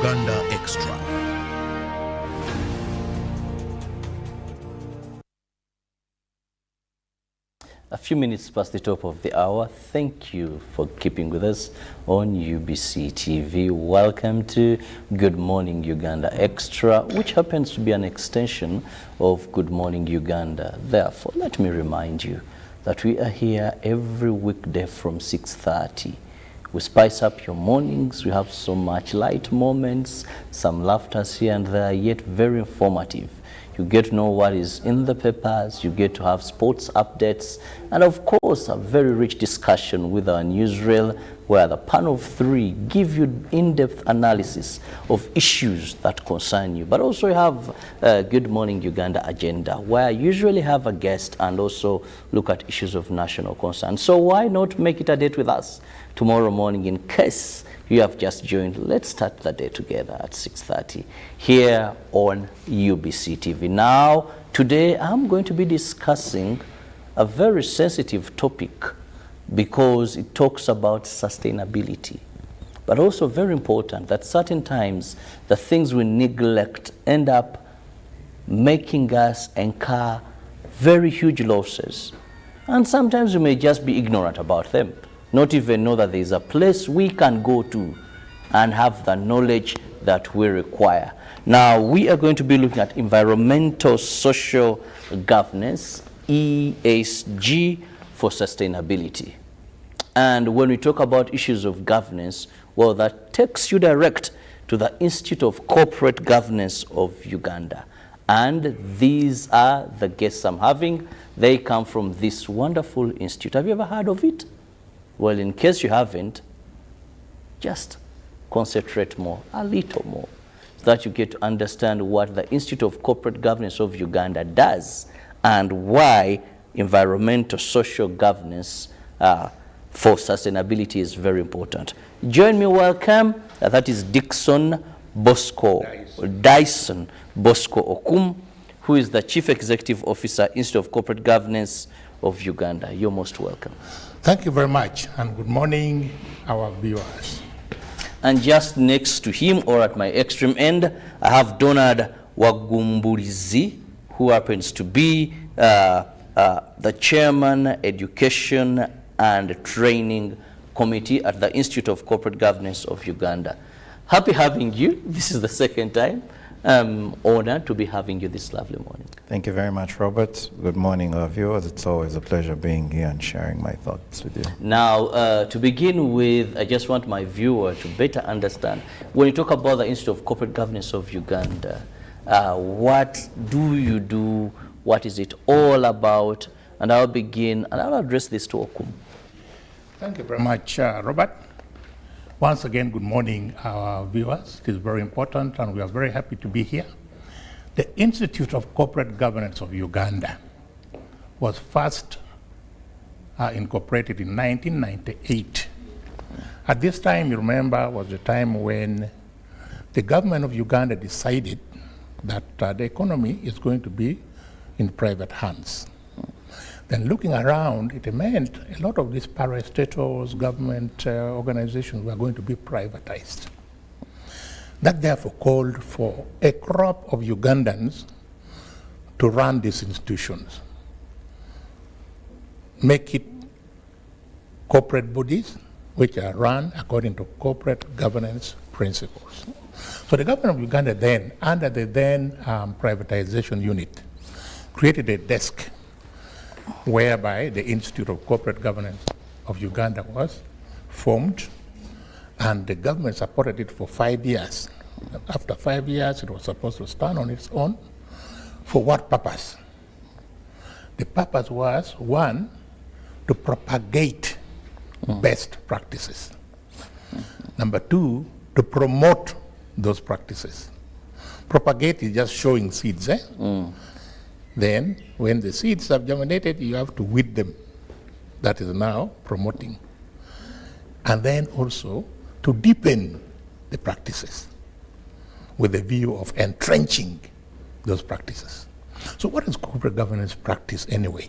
Uganda Extra. A few minutes past the top of the hour. Thank you for keeping with us on UBC TV. Welcome to Good Morning Uganda Extra, which happens to be an extension of Good Morning Uganda. Therefore, let me remind you that we are here every weekday from 6:30. We spice up your mornings. We have so much light moments, some laughters here and there, yet very informative. You get to know what is in the papers, you get to have sports updates, and of course a very rich discussion with our newsreel, where the panel of three give you in-depth analysis of issues that concern you. But also you have Good Morning Uganda agenda, where I usually have a guest and also look at issues of national concern. So why not make it a date with us tomorrow morning in case you have just joined? Let's start the day together at 6:30 here on UBC TV. Now, today I'm going to be discussing a very sensitive topic because it talks about sustainability, but also very important that certain times the things we neglect end up making us incur very huge losses. And sometimes we may just be ignorant about them, not even know that there is a place we can go to and have the knowledge that we require. Now, we are going to be looking at environmental social governance, ESG, for sustainability. And when we talk about issues of governance, well, that takes you direct to the Institute of Corporate Governance of Uganda. And these are the guests I'm having. They come from this wonderful institute. Have you ever heard of it? Well, in case you haven't, just concentrate more, a little more, so that you get to understand what the Institute of Corporate Governance of Uganda does and why environmental social governance for sustainability is very important. Join me, welcome. That is Dyson Bosco Okum, who is the Chief Executive Officer, Institute of Corporate Governance of Uganda. You're most welcome. Thank you very much, and good morning, our viewers. And just next to him, or at my extreme end, I have Donald Wagumburizi, who happens to be the Chairman, Education and Training Committee at the Institute of Corporate Governance of Uganda. Happy having you. This is the second time. I'm honored to be having you this lovely morning. Thank you very much, Robert. Good morning, our viewers. It's always a pleasure being here and sharing my thoughts with you. Now, to begin with, I just want my viewer to better understand, when you talk about the Institute of Corporate Governance of Uganda, what do you do? What is it all about? And I'll begin, and I'll address this to Okum. Thank you very much, Robert. Once again, good morning, our viewers. It is very important, and we are very happy to be here. The Institute of Corporate Governance of Uganda was first incorporated in 1998. At this time, you remember, was the time when the government of Uganda decided that the economy is going to be in private hands. Then looking around, it meant a lot of these parastatals, government organizations were going to be privatized. That therefore called for a crop of Ugandans to run these institutions, make it corporate bodies which are run according to corporate governance principles. So the government of Uganda then, under the then privatization unit, created a desk whereby the Institute of Corporate Governance of Uganda was formed, and the government supported it for 5 years. After 5 years, it was supposed to stand on its own. For what purpose? The purpose was, one, to propagate best practices. Number two, to promote those practices. Propagate is just showing seeds, Then, when the seeds have germinated, you have to weed them. That is now promoting. And then also to deepen the practices with the view of entrenching those practices. So what is corporate governance practice anyway?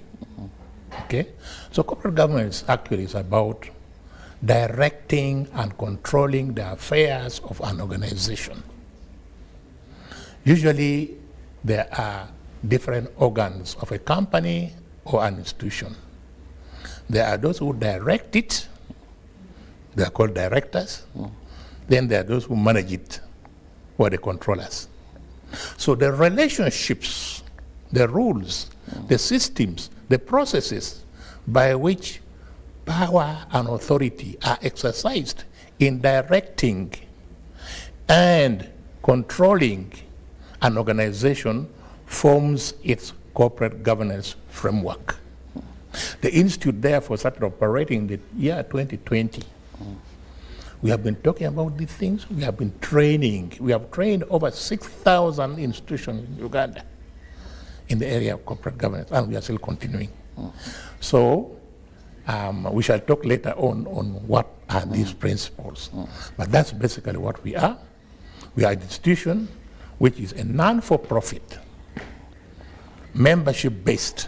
Okay? So corporate governance actually is about directing and controlling the affairs of an organization. Usually, there are different organs of a company or an institution. There are those who direct it. They are called directors. Then there are those who manage it, who are the controllers. So the relationships, the rules, the systems, the processes by which power and authority are exercised in directing and controlling an organization forms its corporate governance framework. The Institute, therefore, started operating in the year 2020. We have been talking about these things. We have been training. We have trained over 6,000 institutions in Uganda in the area of corporate governance, and we are still continuing. So we shall talk later on what are these principles. But that's basically what we are. We are an institution which is a non-for-profit, membership-based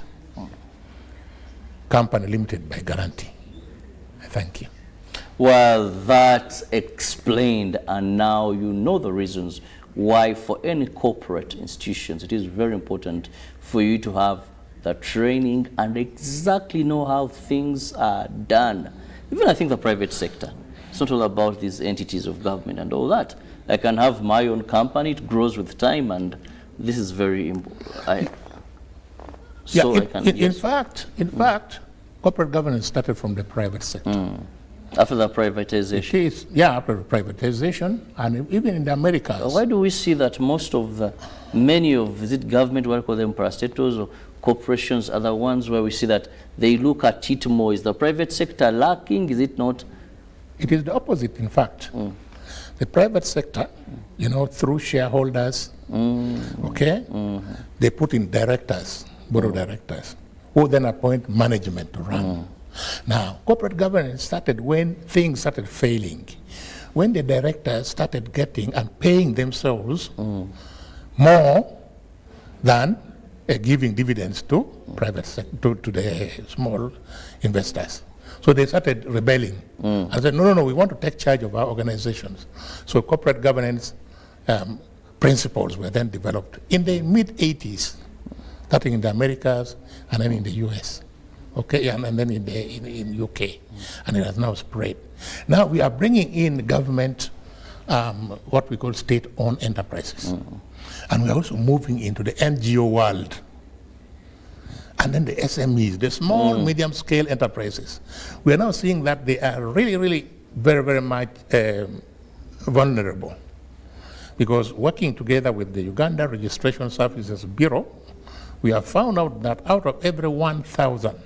company limited by guarantee. Thank you. Well, that's explained, and now you know the reasons why for any corporate institutions it is very important for you to have the training and exactly know how things are done. Even I think the private sector, it's not all about these entities of government and all that. I can have my own company, it grows with time, and this is very important. In fact, corporate governance started from the private sector. After the privatization? It is, yeah, after the privatization, and even in the Americas. Why do we see that many of, is it government, what we call them, parastatals, or corporations are the ones where we see that they look at it more? Is the private sector lacking? Is it not? It is the opposite, in fact. The private sector, through shareholders, okay, they put in directors, board of directors, who then appoint management to run. Now, corporate governance started when things started failing, when the directors started getting and paying themselves more than giving dividends to private sector, to the small investors. So they started rebelling and said, no, we want to take charge of our organizations. So corporate governance principles were then developed in the mid-80s, starting in the Americas and then in the US. Okay, and then in UK, and it has now spread. Now we are bringing in government, what we call state-owned enterprises, and we are also moving into the NGO world, and then the SMEs, the small, medium-scale enterprises. We are now seeing that they are really, really very, very much vulnerable, because working together with the Uganda Registration Services Bureau, we have found out that out of every 1,000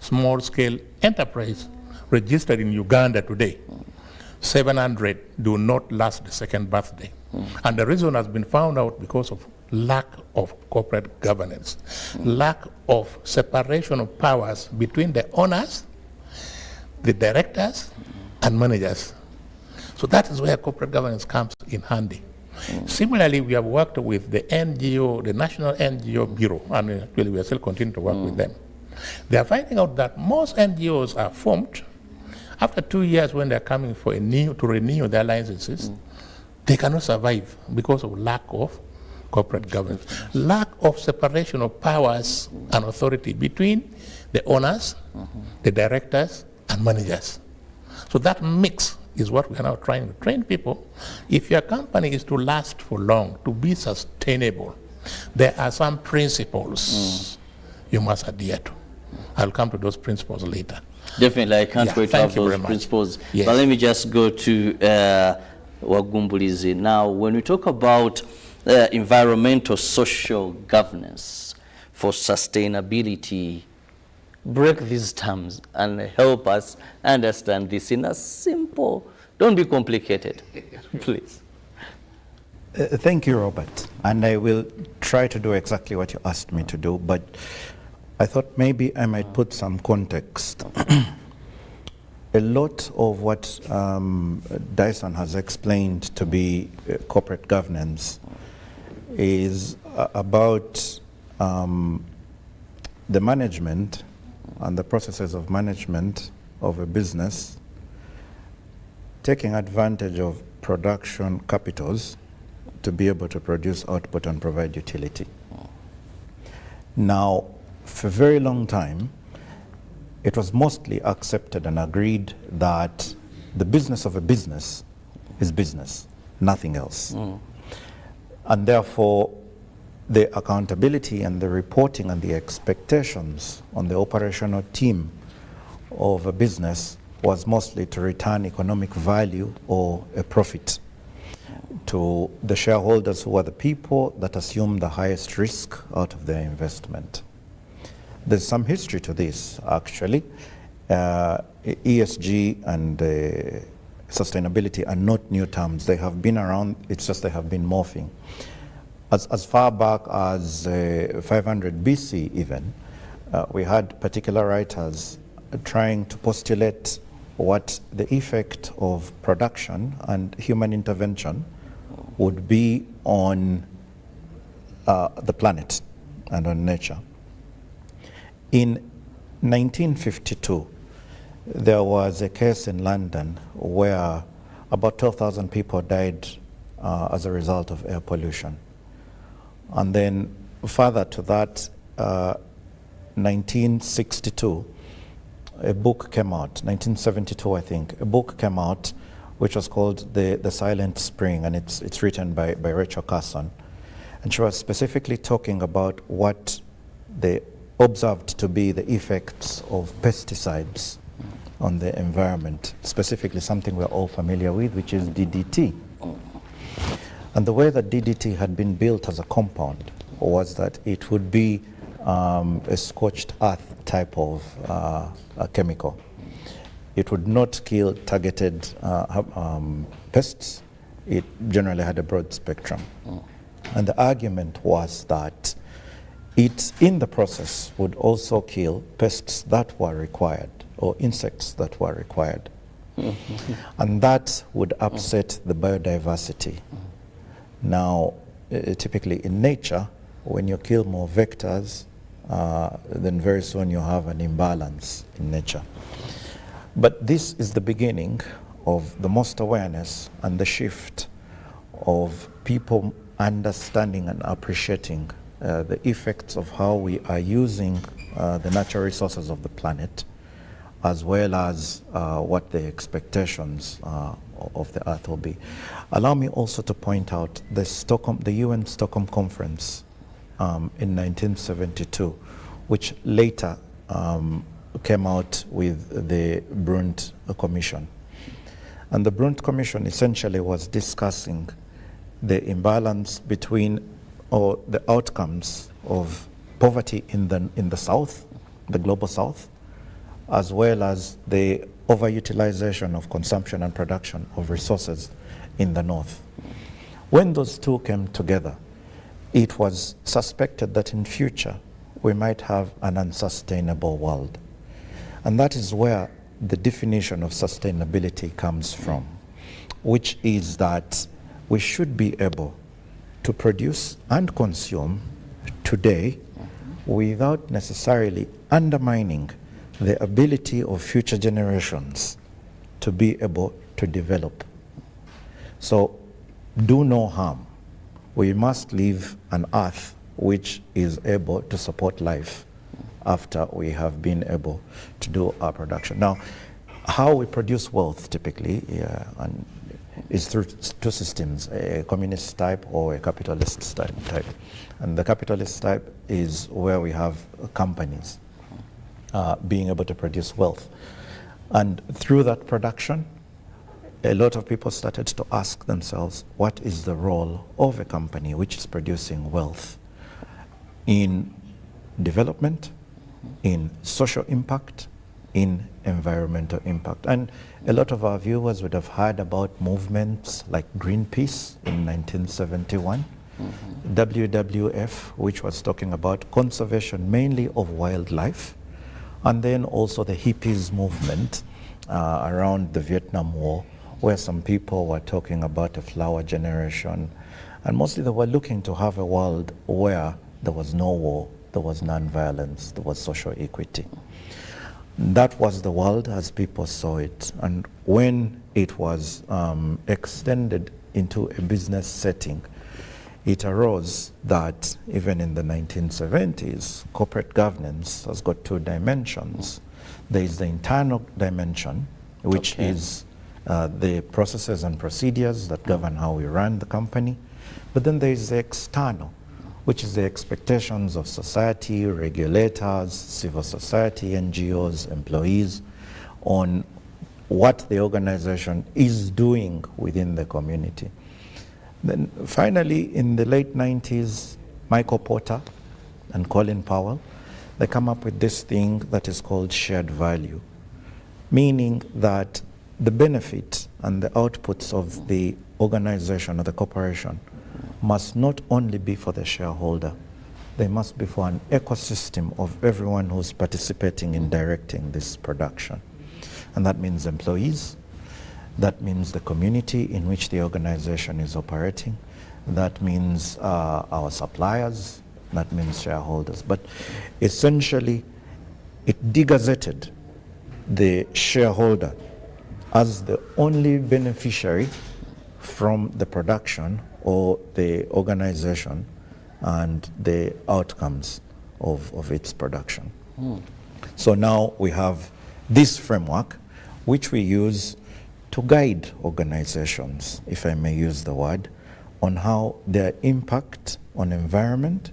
small-scale enterprise registered in Uganda today, 700 do not last the second birthday. And the reason has been found out because of lack of corporate governance, lack of separation of powers between the owners, the directors, and managers. So that is where corporate governance comes in handy. Similarly, we have worked with the NGO, the National NGO Bureau, and actually we are still continuing to work with them. They are finding out that most NGOs are formed after 2 years when they're coming for to renew their licenses. They cannot survive because of lack of corporate governance, lack of separation of powers and authority between the owners, the directors, and managers. So that mix is what we are now trying to train people. If your company is to last for long, to be sustainable, there are some principles you must adhere to. I'll come to those principles later. Definitely, I can't wait to have those principles. Yes. But let me just go to Wagumbulizi. Now, when we talk about environmental social governance for sustainability, break these terms and help us understand this in a simple, don't be complicated, please. Thank you, Robert. And I will try to do exactly what you asked me to do, but I thought maybe I might put some context. A lot of what Dyson has explained to be corporate governance is about the management and the processes of management of a business taking advantage of production capitals to be able to produce output and provide utility. Now, for a very long time, it was mostly accepted and agreed that the business of a business is business, nothing else. And therefore, the accountability and the reporting and the expectations on the operational team of a business was mostly to return economic value or a profit to the shareholders, who are the people that assume the highest risk out of their investment. There's some history to this, actually. ESG and sustainability are not new terms. They have been around, it's just they have been morphing. As far back as 500 BC even, we had particular writers trying to postulate what the effect of production and human intervention would be on the planet and on nature. In 1952, there was a case in London where about 12,000 people died as a result of air pollution. And then further to that, 1962, a book came out, 1972 I think, a book came out which was called The Silent Spring, and it's written by Rachel Carson. And she was specifically talking about what they observed to be the effects of pesticides on the environment, specifically something we're all familiar with, which is DDT. And the way that DDT had been built as a compound was that it would be a scorched earth type of a chemical. It would not kill targeted pests. It generally had a broad spectrum. And the argument was that it, in the process, would also kill pests that were required, or insects that were required. And that would upset the biodiversity. Now, typically in nature, when you kill more vectors, then very soon you have an imbalance in nature. But this is the beginning of the most awareness and the shift of people understanding and appreciating the effects of how we are using the natural resources of the planet, as well as what the expectations of the earth will be. Allow me also to point out the UN Stockholm Conference in 1972, which later came out with the Brunt Commission. And the Brunt Commission essentially was discussing the imbalance between, or the outcomes of poverty in the South, the global South, as well as the overutilization of consumption and production of resources in the North. When those two came together, it was suspected that in future we might have an unsustainable world. And that is where the definition of sustainability comes from, which is that we should be able to produce and consume today without necessarily undermining the ability of future generations to be able to develop. So do no harm. We must leave an earth which is able to support life after we have been able to do our production. Now, how we produce wealth typically is through two systems, a communist type or a capitalist type. And the capitalist type is where we have companies being able to produce wealth. And through that production, a lot of people started to ask themselves, what is the role of a company which is producing wealth in development, in social impact, in environmental impact? And a lot of our viewers would have heard about movements like Greenpeace in 1971, WWF, which was talking about conservation mainly of wildlife, and then also the hippies movement around the Vietnam War, where some people were talking about a flower generation, and mostly they were looking to have a world where there was no war, there was non-violence, there was social equity. That was the world as people saw it. And when it was extended into a business setting, it arose that even in the 1970s, corporate governance has got two dimensions. There is the internal dimension, which is the processes and procedures that govern how we run the company. But then there is the external, which is the expectations of society, regulators, civil society, NGOs, employees, on what the organization is doing within the community. Then finally, in the late 90s, Michael Porter and Colin Powell, they come up with this thing that is called shared value, meaning that the benefit and the outputs of the organization or the corporation must not only be for the shareholder, they must be for an ecosystem of everyone who's participating in directing this production. And that means employees, that means the community in which the organization is operating, that means our suppliers, that means shareholders. But essentially, it degazetted the shareholder as the only beneficiary from the production or the organization and the outcomes of its production. So now we have this framework which we use to guide organizations, if I may use the word, on how their impact on environment,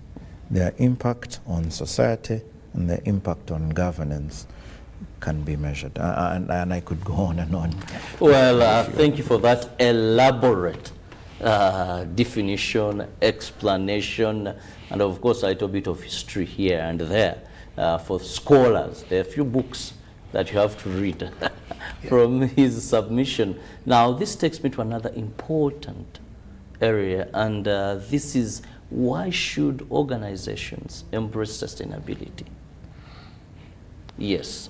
their impact on society, and their impact on governance can be measured. And I could go on and on. Well, thank you for that elaborate definition, explanation, and of course a little bit of history here and there. For scholars, there are a few books that you have to read from his submission. Now, this takes me to another important area, and this is, why should organizations embrace sustainability? Yes.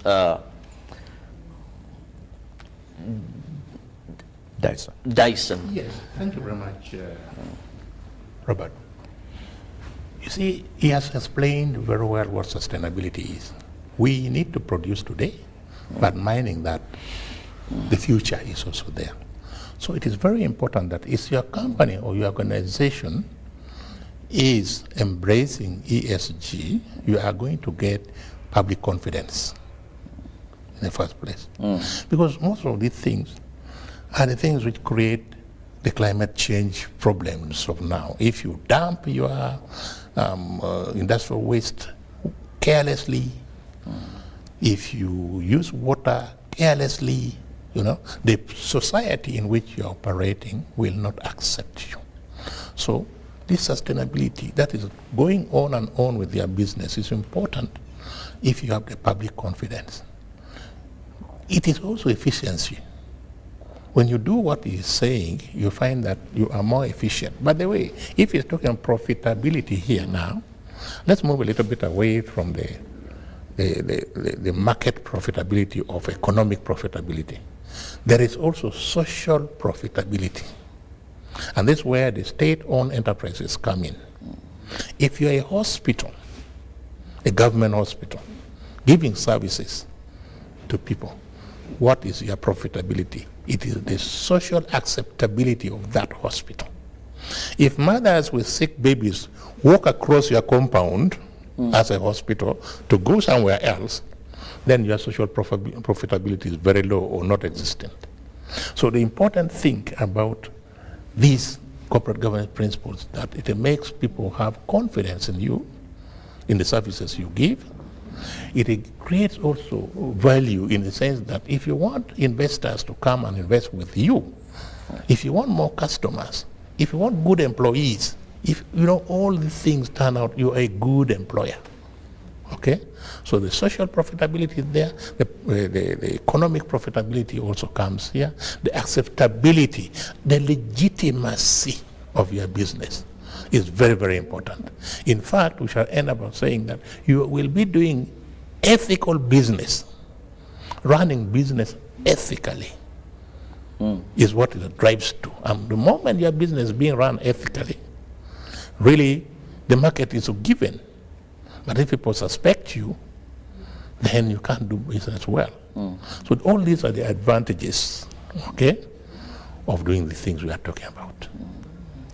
Dyson. Yes, thank you very much, Robert. You see, he has explained very well what sustainability is. We need to produce today, but minding that the future is also there. So it is very important that if your company or your organization is embracing ESG, you are going to get public confidence in the first place. Because most of these things are the things which create the climate change problems of now. If you dump your industrial waste carelessly, if you use water carelessly, you know, the society in which you're operating will not accept you. So this sustainability that is going on and on with their business is important if you have the public confidence. It is also efficiency. When you do what he's saying, you find that you are more efficient. By the way, if he's talking profitability here now, let's move a little bit away from the market profitability of economic profitability. There is also social profitability. And that's where the state-owned enterprises come in. If you're a hospital, a government hospital, giving services to people, what is your profitability? It is the social acceptability of that hospital. If mothers with sick babies walk across your compound as a hospital to go somewhere else, then your social profitability is very low or not existent. So the important thing about these corporate governance principles that it makes people have confidence in you, in the services you give. It creates also value in the sense that if you want investors to come and invest with you, if you want more customers, if you want good employees, if you know all these things turn out, you're a good employer. Okay? So the social profitability is there, the economic profitability also comes here, the acceptability, the legitimacy of your business is very, very important. In fact, we shall end up saying that you will be doing ethical business, running business ethically is what it drives to. The moment your business is being run ethically, really the market is a given. But if people suspect you, then you can't do business well. So all these are the advantages, okay, of doing the things we are talking about.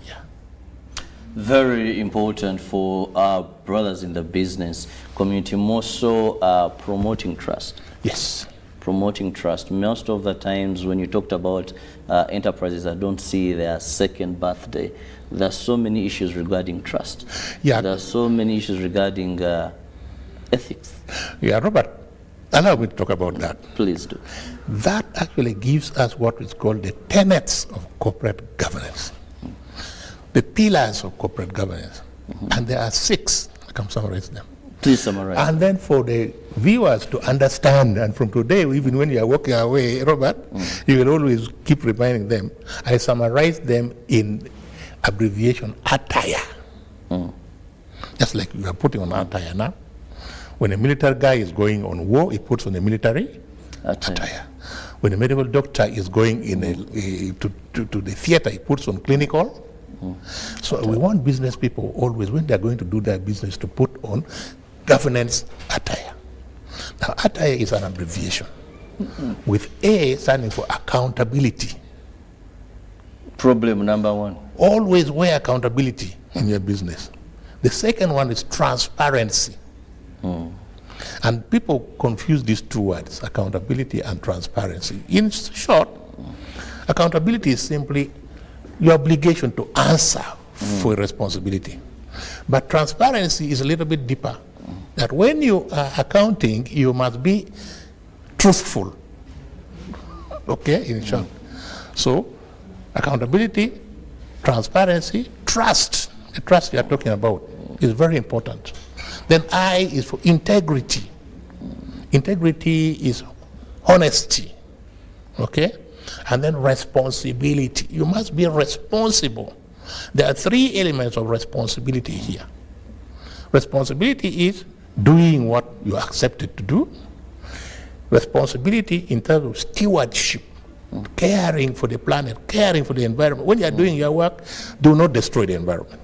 Yeah. Very important for our brothers in the business community, more so promoting trust. Yes. Promoting trust. Most of the times when you talked about enterprises that don't see their second birthday, there are so many issues regarding trust. Yeah. There are so many issues regarding ethics. Yeah, Robert, allow me to talk about that. Please do. That actually gives us what is called the tenets of corporate governance, the pillars of corporate governance. And there are 6. I can summarize them. Please summarize. And then for the viewers to understand, and from today, even when you are walking away, Robert, you will always keep reminding them. I summarize them in abbreviation attire. Just like you are putting on attire now. When a military guy is going on war, he puts on a military attire. When a medical doctor is going in to the theater, he puts on clinical. So we want business people always, when they're going to do their business, to put on governance attire. Now, attire is an abbreviation, with A standing for accountability. Problem number 1. Always wear accountability in your business. The second one is transparency. And people confuse these 2 words, accountability and transparency. In short, accountability is simply your obligation to answer for responsibility. But transparency is a little bit deeper. That when you are accounting, you must be truthful. Okay, in short. So, accountability, transparency, trust. The trust you are talking about is very important. Then I is for integrity. Integrity is honesty. Okay? And then responsibility. You must be responsible. There are 3 elements of responsibility here. Responsibility is doing what you are accepted to do. Responsibility in terms of stewardship, caring for the planet, caring for the environment. When you are doing your work, do not destroy the environment.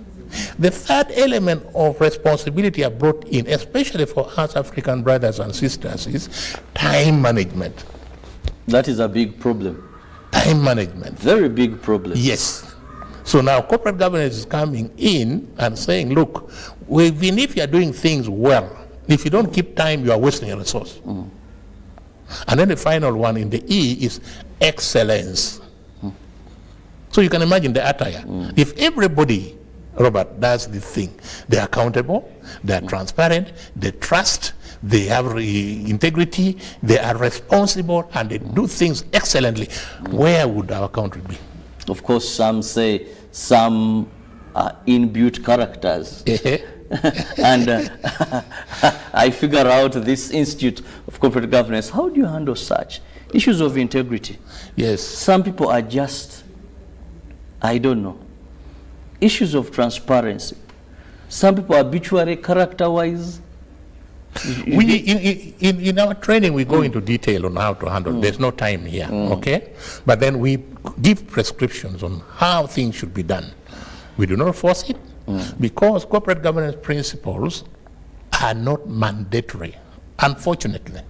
The third element of responsibility are brought in, especially for us African brothers and sisters, is time management. That is a big problem. Time management. Very big problem. Yes. So now corporate governance is coming in and saying, look, even if you are doing things well, if you don't keep time, you are wasting a resource. And then the final one in the E is excellence. So you can imagine the attire. If everybody, Robert, does the thing, they are accountable, they are transparent, they trust, they have integrity, they are responsible, and they do things excellently, where would our country be? Of course, some say some are inbuilt characters. And I figure out this Institute of Corporate Governance, how do you handle such issues of integrity? Yes. Some people are just, I don't know, issues of transparency. Some people are habitually character-wise. In our training, we go into detail on how to handle. There's no time here, okay? But then we give prescriptions on how things should be done. We do not force it, because corporate governance principles are not mandatory, unfortunately.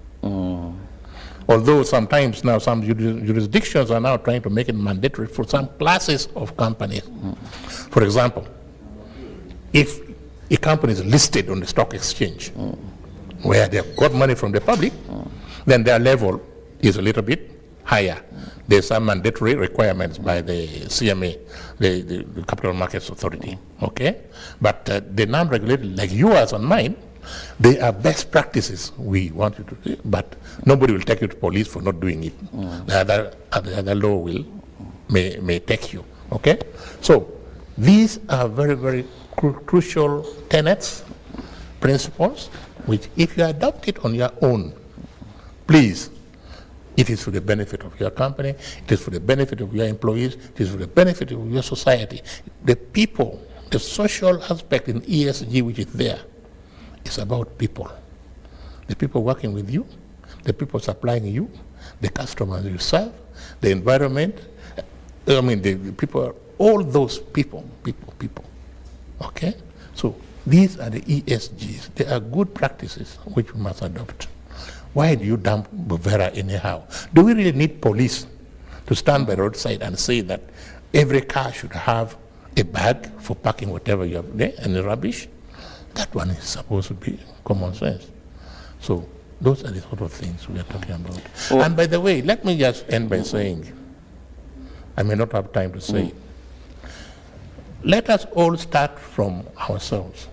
Although sometimes now some jurisdictions are now trying to make it mandatory for some classes of companies. For example, if a company is listed on the stock exchange, where they've got money from the public, then their level is a little bit higher. There's some mandatory requirements by the CMA, the Capital Markets Authority, okay? But the non-regulated, like yours and mine, they are best practices we want you to do, but nobody will take you to police for not doing it. The other law may take you, okay? So these are very, very crucial tenets, principles, which if you adopt it on your own, please, it is for the benefit of your company, it is for the benefit of your employees, it is for the benefit of your society. The people, the social aspect in ESG which is there, is about people. The people working with you, the people supplying you, the customers you serve, the environment, the people, all those people. Okay? So these are the ESGs. They are good practices which we must adopt. Why do you dump Bovera anyhow? Do we really need police to stand by the roadside and say that every car should have a bag for packing whatever you have there and the rubbish? That one is supposed to be common sense. So those are the sort of things we are talking about. Oh. And by the way, let me just end by saying, I may not have time to say it. Let us all start from ourselves.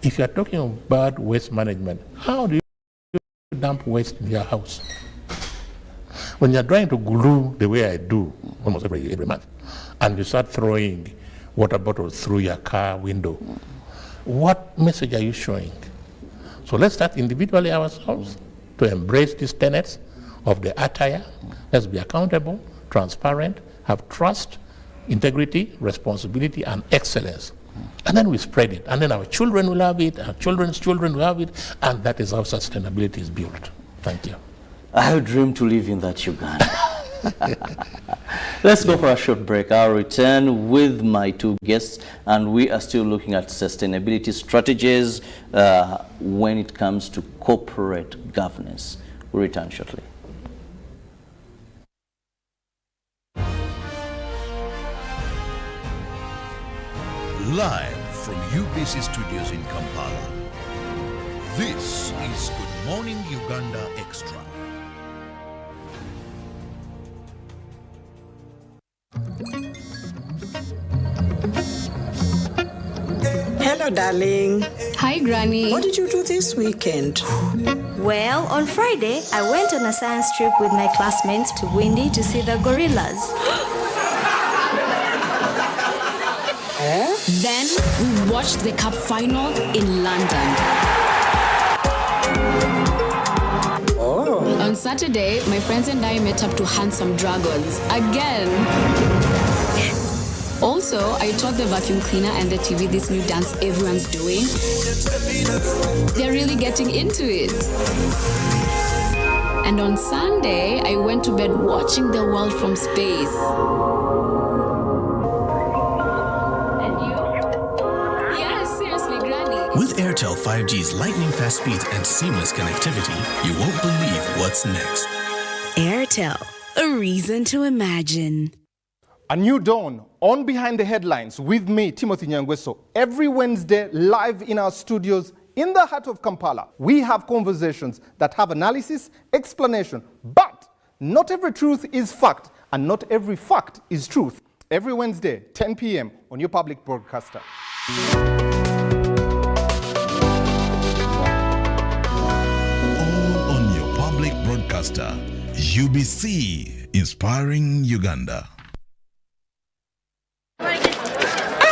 If you are talking about waste management, how do you dump waste in your house? When you're trying to glue the way I do almost every month, and you start throwing water bottles through your car window, what message are you showing? So let's start individually ourselves to embrace these tenets of the attire. Let's be accountable, transparent, have trust, integrity, responsibility, and excellence. And then we spread it. And then our children will have it, our children's children will have it, and that is how sustainability is built. Thank you. I dream to live in that Uganda. Let's go for a short break. I'll return with my two guests, and we are still looking at sustainability strategies when it comes to corporate governance. We'll return shortly. Live from UBC Studios in Kampala, this is Good Morning Uganda Extra. Hello, darling. Hi, Granny. What did you do this weekend? Well, on Friday, I went on a science trip with my classmates to Windy to see the gorillas. Then we watched the cup final in London. Oh. On Saturday, my friends and I met up to hunt some dragons again. Also, I taught the vacuum cleaner and the TV this new dance everyone's doing. They're really getting into it. And on Sunday, I went to bed watching the world from space. With Airtel 5G's lightning-fast speeds and seamless connectivity, you won't believe what's next. Airtel, a reason to imagine. A new dawn on Behind the Headlines with me, Timothy Nyangweso. Every Wednesday, live in our studios in the heart of Kampala. We have conversations that have analysis, explanation, but not every truth is fact, and not every fact is truth. Every Wednesday, 10 p.m. on your public broadcaster. Broadcaster, UBC, inspiring Uganda.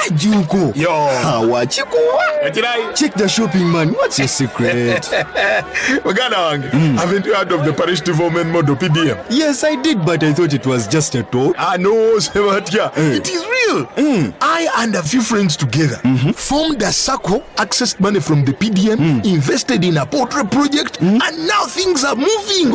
Juko. Yo. Check the shopping, man. What's your secret? Haven't you heard of the parish development model, PDM? Yes, I did, but I thought it was just a talk. No, it is real. I and a few friends together formed a circle, accessed money from the PDM, invested in a portrait project, and now things are moving.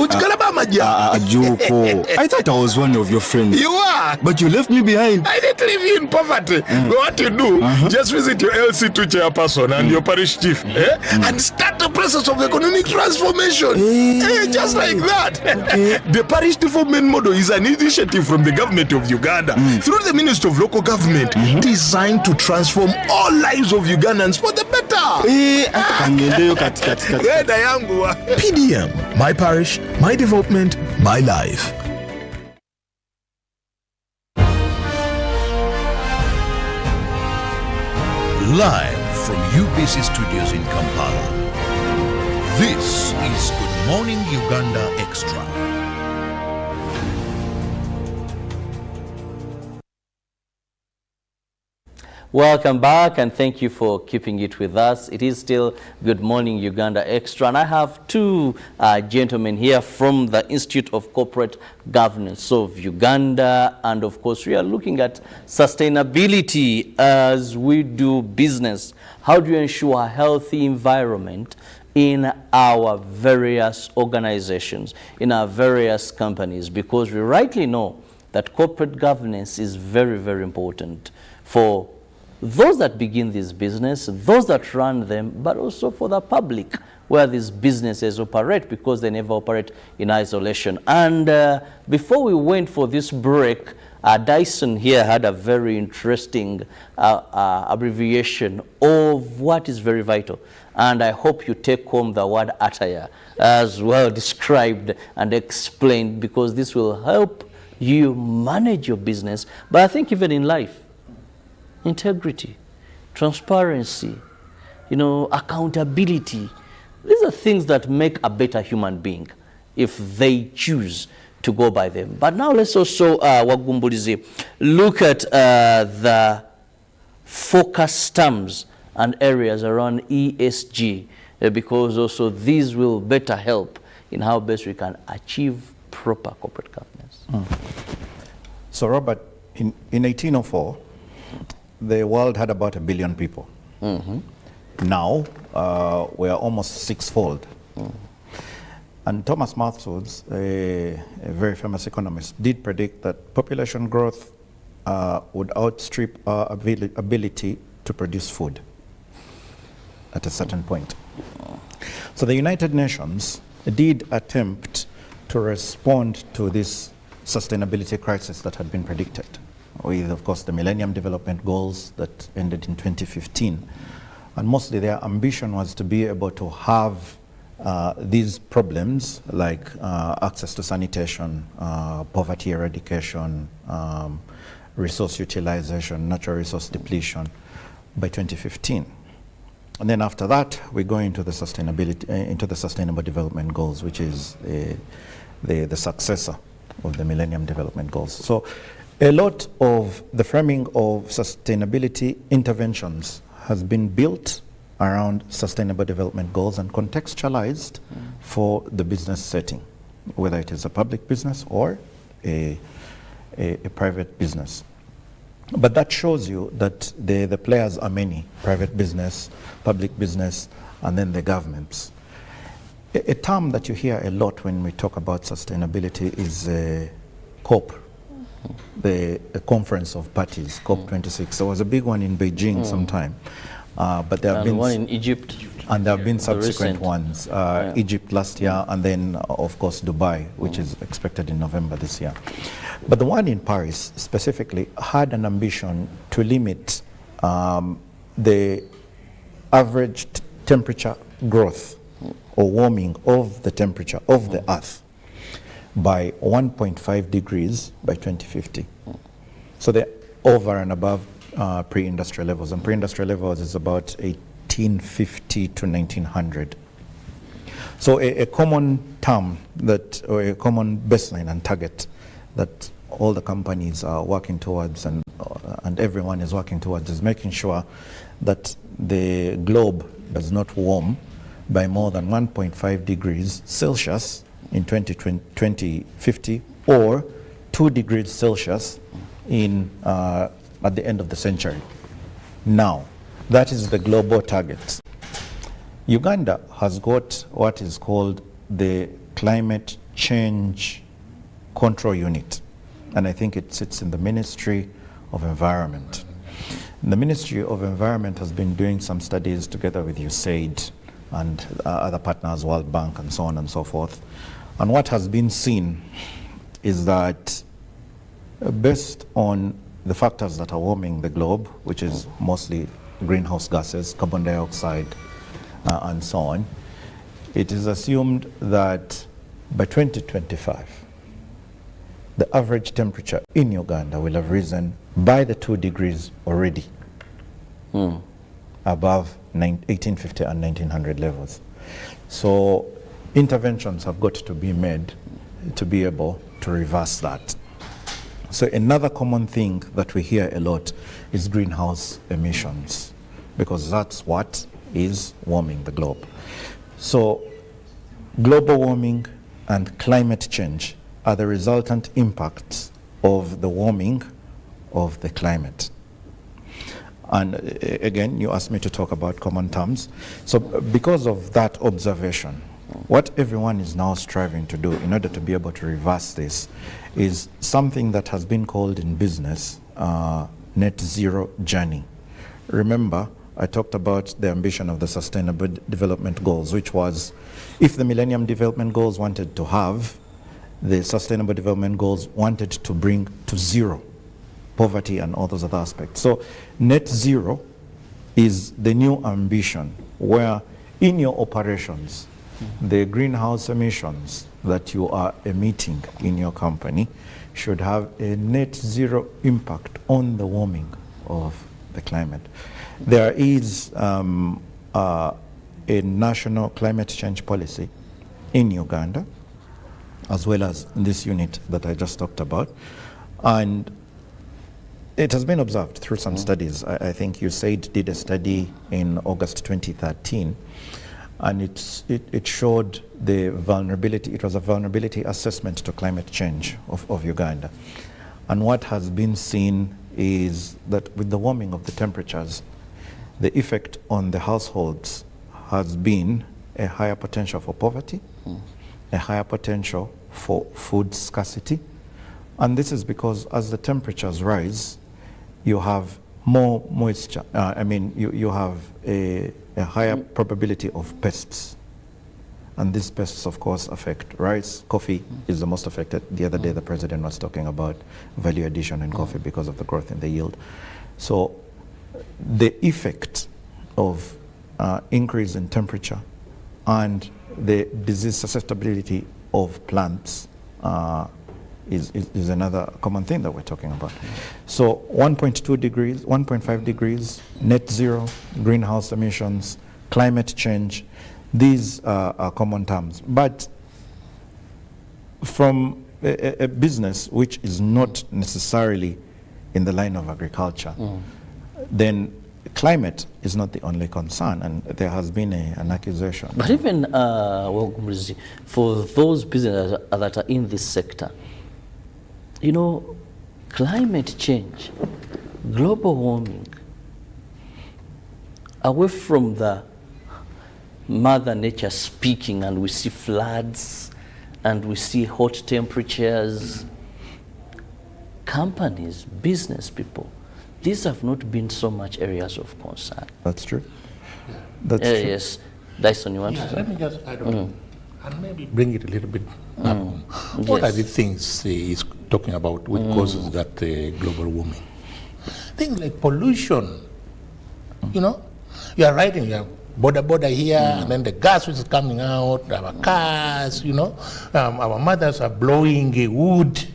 Juko. I thought I was one of your friends. You are. But you left me behind. I didn't leave you in poverty. What you do, just visit your LC2 chairperson and your parish chief and start the process of economic transformation. Just like that. The parish development model is an initiative from the government of Uganda through the Ministry of Local Government designed to transform all lives of Ugandans for the better. PDM, my parish, my development, my life. Live from UBC Studios in Kampala, this is Good Morning Uganda Extra. Welcome back, and thank you for keeping it with us. It is still Good Morning Uganda Extra, and I have two gentlemen here from the Institute of Corporate Governance of Uganda, and of course we are looking at sustainability as we do business. How do you ensure a healthy environment in our various organizations, in our various companies? Because we rightly know that corporate governance is very, very important for those that begin this business, those that run them, but also for the public where these businesses operate, because they never operate in isolation. And before we went for this break, Dyson here had a very interesting abbreviation of what is very vital. And I hope you take home the word attire as well described and explained, because this will help you manage your business. But I think even in life, integrity, transparency, accountability, these are things that make a better human being if they choose to go by them. But now let's also, Wagumbulizi, look at the focus terms and areas around ESG, because also these will better help in how best we can achieve proper corporate governance. So Robert, in 1804, the world had about 1 billion people. Now, we are almost sixfold. And Thomas Malthus, a very famous economist, did predict that population growth would outstrip our ability to produce food at a certain point. So the United Nations did attempt to respond to this sustainability crisis that had been predicted, with, of course, the Millennium Development Goals that ended in 2015. And mostly their ambition was to be able to have these problems like access to sanitation, poverty eradication, resource utilization, natural resource depletion by 2015. And then after that, we go into the Sustainable Development Goals, which is the successor of the Millennium Development Goals. So a lot of the framing of sustainability interventions has been built around Sustainable Development Goals and contextualized for the business setting, whether it is a public business or a private business. But that shows you that the players are many: private business, public business, and then the governments. A term that you hear a lot when we talk about sustainability is COP, the Conference of Parties, COP26. There was a big one in Beijing sometime. But there have been one in Egypt, and there have been subsequent ones. Egypt last year, and then of course Dubai, which is expected in November this year. But the one in Paris specifically had an ambition to limit the average temperature growth or warming of the temperature of the Earth by 1.5 degrees by 2050. So they're over and above pre-industrial levels, and pre-industrial levels is about 1850 to 1900. So a common term that, or a common baseline and target that all the companies are working towards and everyone is working towards is making sure that the globe does not warm by more than 1.5 degrees Celsius in 2050 or 2 degrees Celsius in at the end of the century. Now, that is the global target. Uganda has got what is called the Climate Change Control Unit, and I think it sits in the Ministry of Environment. The Ministry of Environment has been doing some studies together with USAID and other partners, World Bank and so on and so forth. And what has been seen is that based on the factors that are warming the globe, which is mostly greenhouse gases, carbon dioxide, and so on, it is assumed that by 2025, the average temperature in Uganda will have risen by the 2 degrees already, above 1850 and 1900 levels. So interventions have got to be made to be able to reverse that. So another common thing that we hear a lot is greenhouse emissions, because that's what is warming the globe. So global warming and climate change are the resultant impacts of the warming of the climate. And again, you asked me to talk about common terms. So because of that observation, what everyone is now striving to do in order to be able to reverse this is something that has been called in business net zero journey, remember, I talked about the ambition of the Sustainable Development Goals, which was, if the Millennium Development Goals wanted to have, the Sustainable Development Goals wanted to bring to zero poverty and all those other aspects. So net zero is the new ambition where in your operations, the greenhouse emissions that you are emitting in your company should have a net zero impact on the warming of the climate. There is a national climate change policy in Uganda, as well as in this unit that I just talked about. And it has been observed through some studies. I think USAID did a study in August 2013, and it showed the vulnerability. It was a vulnerability assessment to climate change of Uganda. And what has been seen is that with the warming of the temperatures, the effect on the households has been a higher potential for poverty, a higher potential for food scarcity. And this is because as the temperatures rise, you have more moisture. You have a higher probability of pests. And these pests, of course, affect rice. Coffee is the most affected. The other day, the president was talking about value addition in coffee because of the growth in the yield. So the effect of increase in temperature and the disease susceptibility of plants is another common thing that we're talking about. So 1.2 degrees, 1.5 degrees, net zero, greenhouse emissions, climate change, these are common terms. But from a business which is not necessarily in the line of agriculture, then climate is not the only concern, and there has been an accusation. But even for those businesses that are in this sector, you know, climate change, global warming, away from the Mother Nature speaking, and we see floods and we see hot temperatures, companies, business people, these have not been so much areas of concern. That's true. That's true. Yes. Dyson, you want to say? Let me just add on and maybe bring it a little bit up. What are the things he's talking about which causes that global warming? Things like pollution. You know, you are riding, you have border here, and then the gas which is coming out, our cars, you know, our mothers are blowing wood,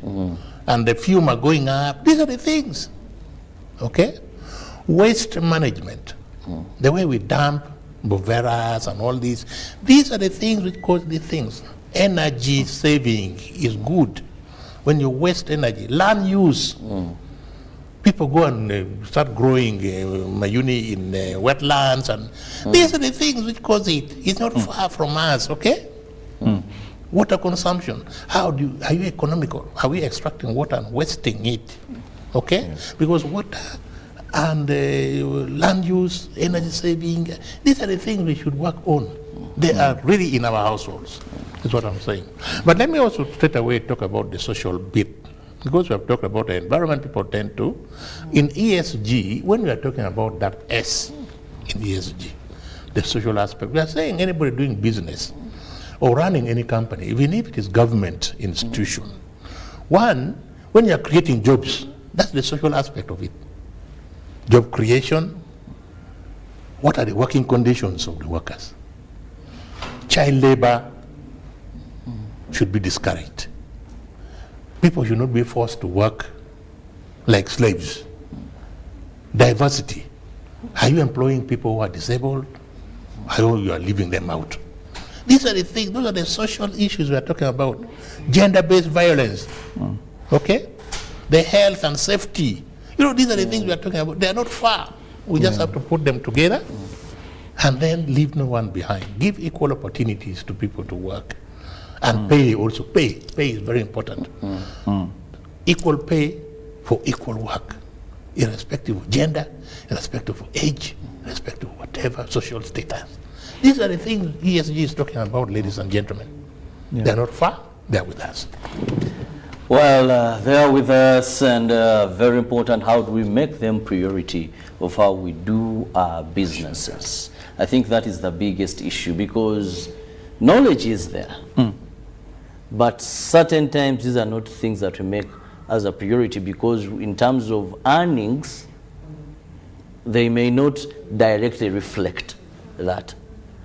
and the fume are going up. These are the things. Okay? Waste management, the way we dump boveras and all these are the things which cause these things. Energy saving is good. When you waste energy, land use, people go and start growing mayuni in wetlands, and these are the things which cause it. It's not far from us, okay? Water consumption, are you economical? Are we extracting water and wasting it? Okay? Yes. Because water and land use, energy saving, these are the things we should work on. They are really in our households, is what I'm saying. But let me also straight away talk about the social bit. Because we have talked about the environment, people tend to. In ESG, when we are talking about that S in ESG, the social aspect, we are saying anybody doing business or running any company, even if it is government institution, one, when you are creating jobs, that's the social aspect of it. Job creation, what are the working conditions of the workers? Child labor should be discouraged. People should not be forced to work like slaves. Diversity. Are you employing people who are disabled? Or you are leaving them out? These are the things, those are the social issues we are talking about. Gender-based violence. Okay? The health and safety. You know, these are the things we are talking about. They are not far. We just have to put them together and then leave no one behind. Give equal opportunities to people to work. And pay also. Pay is very important. Equal pay for equal work, irrespective of gender, irrespective of age, irrespective of whatever social status. These are the things ESG is talking about, ladies and gentlemen. They're not far, they're with us. Well, they are with us, and very important, how do we make them priority of how we do our businesses? I think that is the biggest issue, because knowledge is there. But certain times these are not things that we make as a priority, because in terms of earnings, they may not directly reflect that.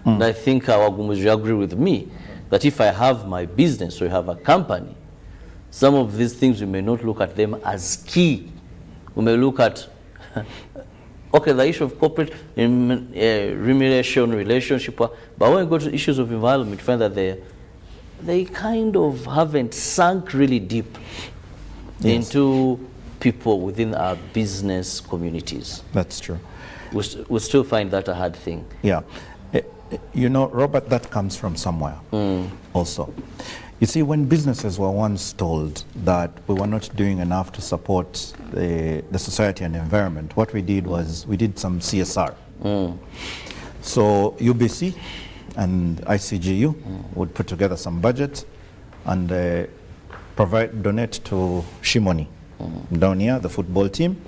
And I think our Gumuzi agree with me that if I have my business or I have a company, some of these things we may not look at them as key. We may look at, okay, the issue of corporate remuneration, relationship, but when we go to issues of environment, we find that they kind of haven't sunk really deep into people within our business communities. That's true. We still find that a hard thing. Yeah. You know, Robert, that comes from somewhere also. You see, when businesses were once told that we were not doing enough to support the society and environment, what we did was we did some CSR. So UBC and ICGU would put together some budget and donate to Shimoni down here, the football team.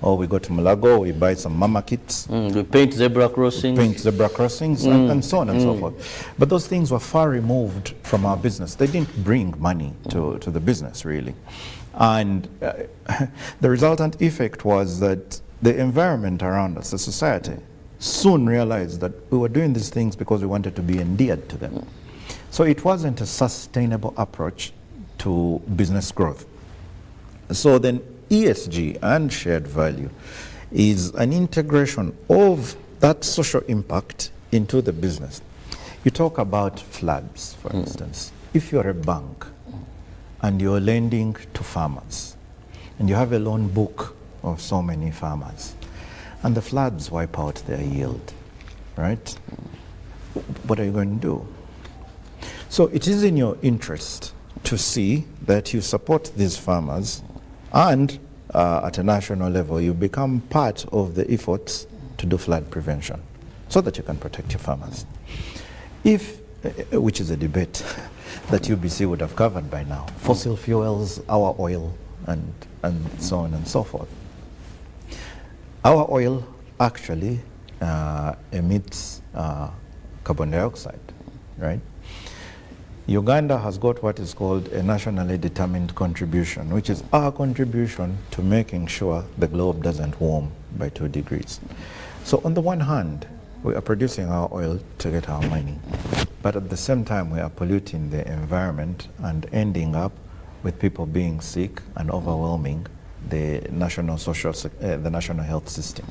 Or we go to Malago, we buy some mama kits. We paint zebra crossings. And so on and so forth. But those things were far removed from our business. They didn't bring money to the business, really. And the resultant effect was that the environment around us, the society, soon realized that we were doing these things because we wanted to be endeared to them. So it wasn't a sustainable approach to business growth. So then ESG and shared value is an integration of that social impact into the business. You talk about floods, for instance. If you're a bank and you're lending to farmers and you have a loan book of so many farmers and the floods wipe out their yield, right? What are you going to do? So it is in your interest to see that you support these farmers, and at a national level, you become part of the efforts to do flood prevention so that you can protect your farmers. Which is a debate that UBC would have covered by now, fossil fuels, our oil, and so on and so forth. Our oil actually emits carbon dioxide, right? Uganda has got what is called a nationally determined contribution, which is our contribution to making sure the globe doesn't warm by 2 degrees. So on the one hand, we are producing our oil to get our money, but at the same time we are polluting the environment and ending up with people being sick and overwhelming the national health system.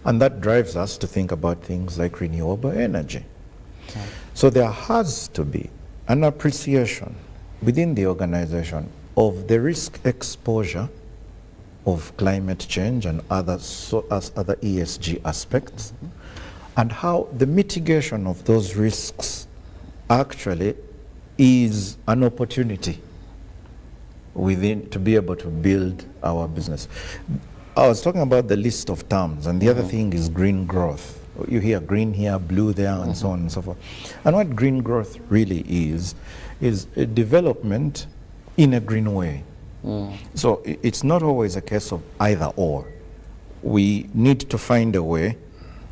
And that drives us to think about things like renewable energy. So there has to be an appreciation within the organization of the risk exposure of climate change and other ESG aspects, and how the mitigation of those risks actually is an opportunity to be able to build our business. I was talking about the list of terms, and the other thing is green growth. You hear green here, blue there, and so on and so forth. And what green growth really is a development in a green way. So it's not always a case of either or. We need to find a way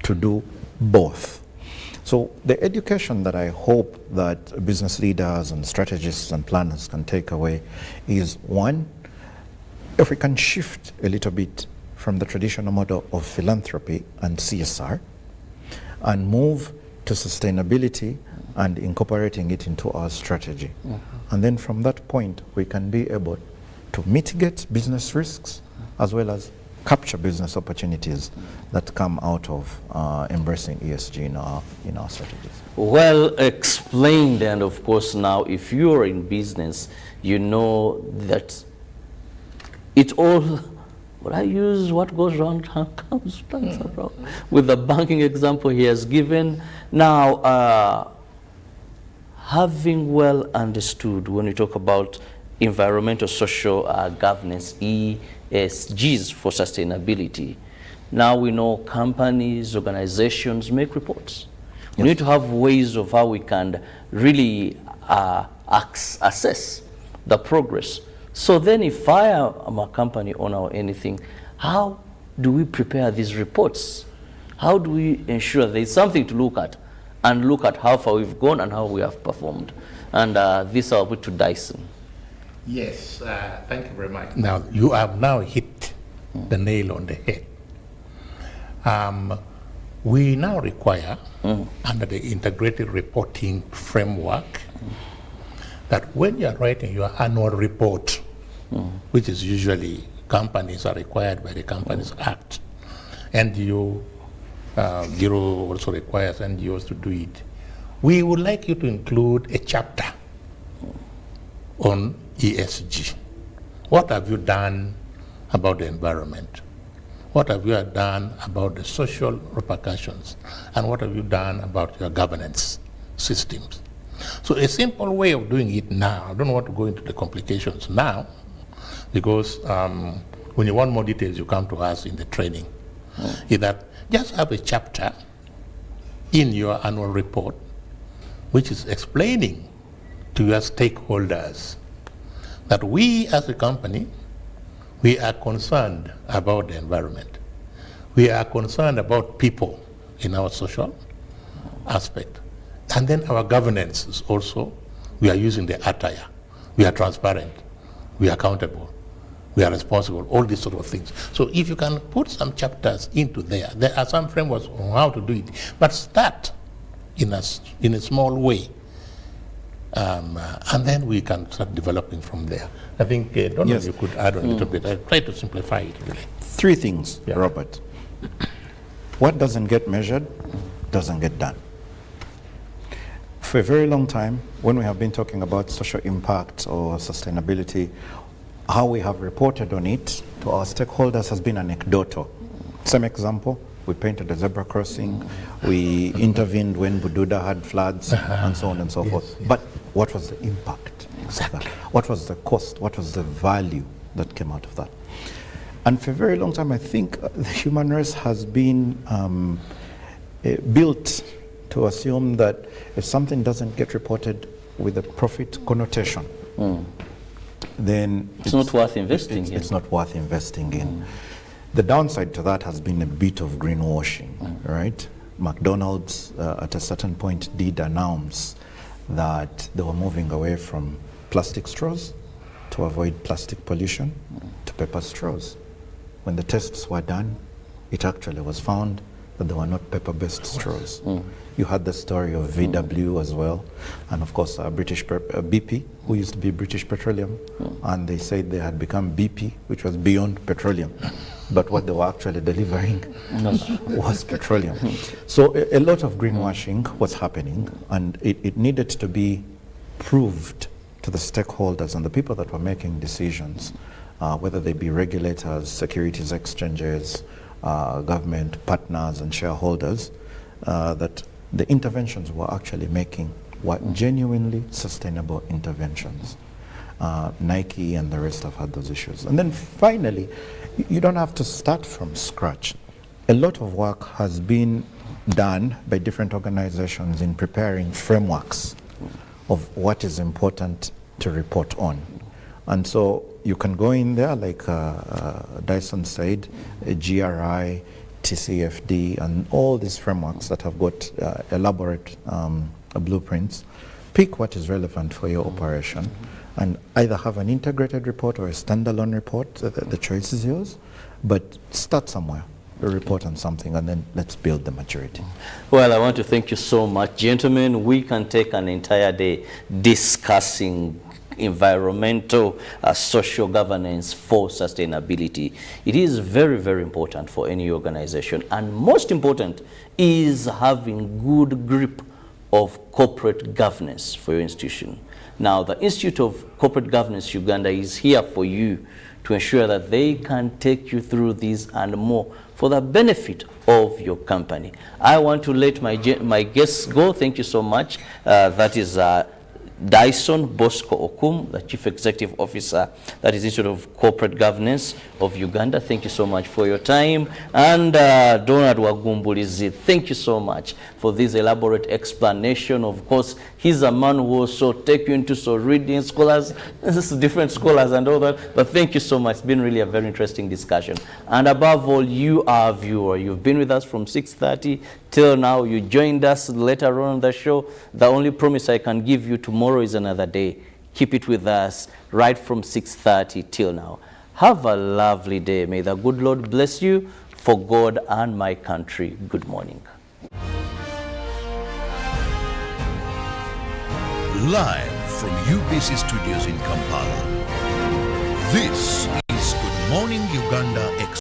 to do both. So the education that I hope that business leaders and strategists and planners can take away is, one, if we can shift a little bit from the traditional model of philanthropy and CSR and move to sustainability and incorporating it into our strategy. And then from that point, we can be able to mitigate business risks as well as capture business opportunities that come out of embracing ESG in our strategies. Well explained, and of course now if you're in business, you know that it all, what I use, what goes around comes around. With the banking example he has given. Now, having well understood when we talk about environmental, social governance, ESGs for sustainability, now we know companies, organizations make reports. We need to have ways of how we can really assess the progress. So then if I am a company owner or anything, how do we prepare these reports? How do we ensure there's something to look at and look at how far we've gone and how we have performed? And this I'll put to Dyson. Yes, thank you very much. Now, you have now hit the nail on the head. We now require, under the integrated reporting framework, that when you are writing your annual report, which is usually companies are required by the Companies Act, and you, Bureau also requires NGOs to do it, we would like you to include a chapter on ESG. What have you done about the environment? What have you done about the social repercussions? And what have you done about your governance systems? So a simple way of doing it now, I don't want to go into the complications now, because when you want more details, you come to us in the training, is that just have a chapter in your annual report which is explaining to your stakeholders that we as a company, we are concerned about the environment. We are concerned about people in our social aspect. And then our governance is also, we are using the attire. We are transparent. We are accountable. We are responsible, all these sort of things. So if you can put some chapters into there are some frameworks on how to do it, but start in a small way. And then we can start developing from there. I think, Donald, yes, you could add on a little bit. I try to simplify it, really. 3 things, Robert. What doesn't get measured doesn't get done. For a very long time, when we have been talking about social impact or sustainability, how we have reported on it to our stakeholders has been anecdotal. Some example, we painted a zebra crossing, we intervened when Bududa had floods, and so on and so forth. But what was the impact? Exactly. What was the cost? What was the value that came out of that? And for a very long time, I think the human race has been built to assume that if something doesn't get reported with a profit connotation, then it's not worth investing in. It's not worth investing in. The downside to that has been a bit of greenwashing, right? McDonald's at a certain point did announce that they were moving away from plastic straws to avoid plastic pollution to paper straws. When the tests were done, it actually was found that they were not paper-based straws. You had the story of VW as well, and of course British BP, who used to be British Petroleum, and they said they had become BP, which was beyond petroleum. But what they were actually delivering was petroleum. So a lot of greenwashing was happening, and it needed to be proved to the stakeholders and the people that were making decisions, whether they be regulators, securities exchanges, government partners and shareholders, that the interventions we're actually making were genuinely sustainable interventions. Nike and the rest have had those issues. And then finally, you don't have to start from scratch. A lot of work has been done by different organizations in preparing frameworks of what is important to report on. And so you can go in there, like Dyson said, GRI, TCFD, and all these frameworks that have got elaborate blueprints. Pick what is relevant for your operation, and either have an integrated report or a standalone report. The choice is yours, but start somewhere. Report on something, and then let's build the maturity. Well, I want to thank you so much, gentlemen. We can take an entire day discussing environmental, social governance for sustainability. It is very, very important for any organization, and most important is having good grip of corporate governance for your institution. Now, the Institute of Corporate Governance Uganda is here for you to ensure that they can take you through these and more for the benefit of your company. I want to let my guests go. Thank you so much. That is Dyson Bosco Okum, the Chief Executive Officer, that is Institute of Corporate Governance of Uganda. Thank you so much for your time. And Donald Wagumbulizi, thank you so much for this elaborate explanation. Of course, he's a man who also take you into reading scholars, different scholars and all that. But thank you so much. It's been really a very interesting discussion. And above all, you, our viewer, you've been with us from 6:30 till now. You joined us later on the show. The only promise I can give you, tomorrow is another day. Keep it with us right from 6:30 till now. Have a lovely day. May the good Lord bless you. For God and my country, good morning. Live from UBC Studios in Kampala, this is Good Morning Uganda